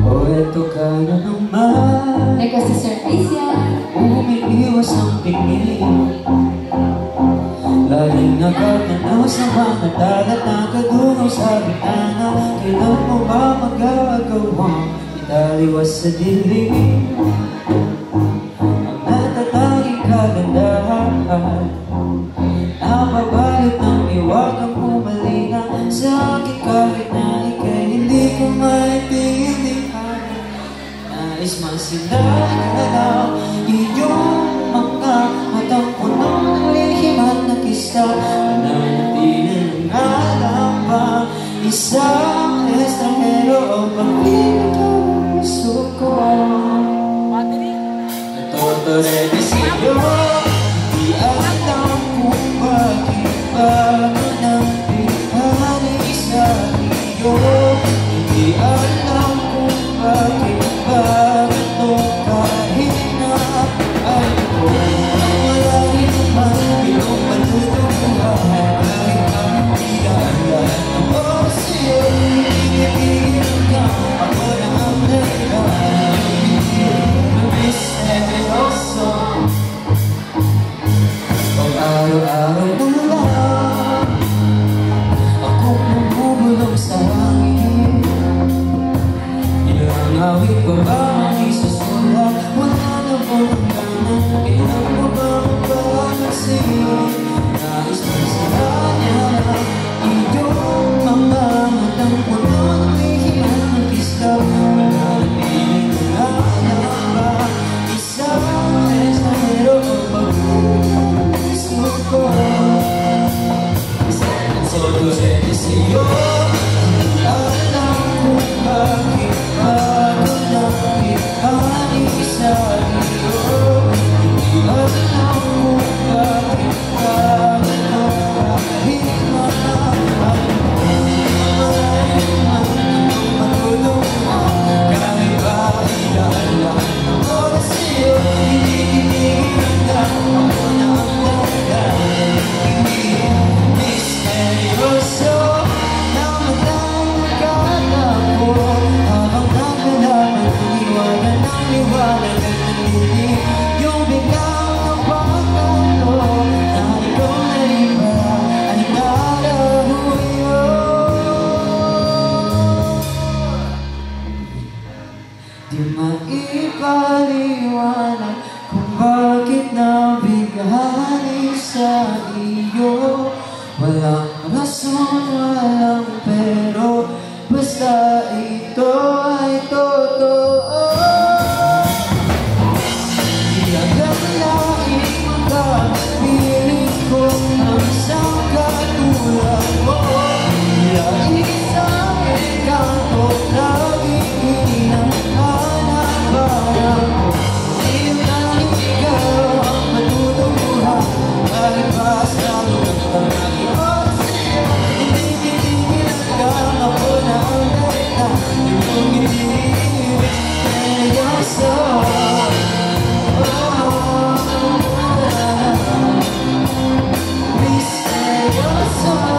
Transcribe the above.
O eto ka na naman, Nagka-surprise yan. umiiwas ang tingin. Laging nakatanaw sa mga dagat na kadungaw sa bitana. Kailan mo ba magagawang italiwas sa dilim ang natatanging kagandahan? Napabalot ng iwagang umalina sa akin kahit na ika'y hindi ko maintindihan. Nais masindahan ka daw iyong mga matang punong ng lihim at nakista. Nananatili ng alam ba isang estranghero o pag-ibig ang puso ko? Natutorete sa'yo, di alam kung bakit bago nang binalik sa iyo. Hindi alam kung bakit bago kahit na ako wala rin naman iyong matutubuhan. Kahit ang pinaalan ako sa'yo, ibigin ka ako na ang dahilan. Misteryoso, pag araw-araw na lang akong bumubulong sa hangin. Inangawit ko ba ang isusulat? Wala na po ang kanan. Kailan mo ba magpapagsin? Nais mo sila niya iyong mga matang puno ng lihim at mag-islaw. Mananatiling alam ba isang estranghero o pag-puso ko? Natutorete sa'yo, di alam kung bakit bago nang ibalik sa iyo. Hindi alam kung bakit bago kahit mahal mo. Malalim man ang matulungan, kahit ba inaalam ako sa'yo. Hindi lang ako na ang dahilan. Misteryoso na matang magkatako habang nagkalaman ang iwanan ng liwanag at nanlilig. Yung biglang napakalo na ikaw na iba ay nalahuyo. Di maipaliwanag kung bakit nabigani sa iyo. Walang rason, walang pero basta ito ay totoo. Di agad laing makapiling ko ang isang katulad mo. Isang encanto, laging hinahanap ko. Ngayon ang ikaw ang matutuhan, kahit basta ang aking oras sa'yo. Hindi lang ako na ang dahilan, yung ibig seryoso. Misteryoso.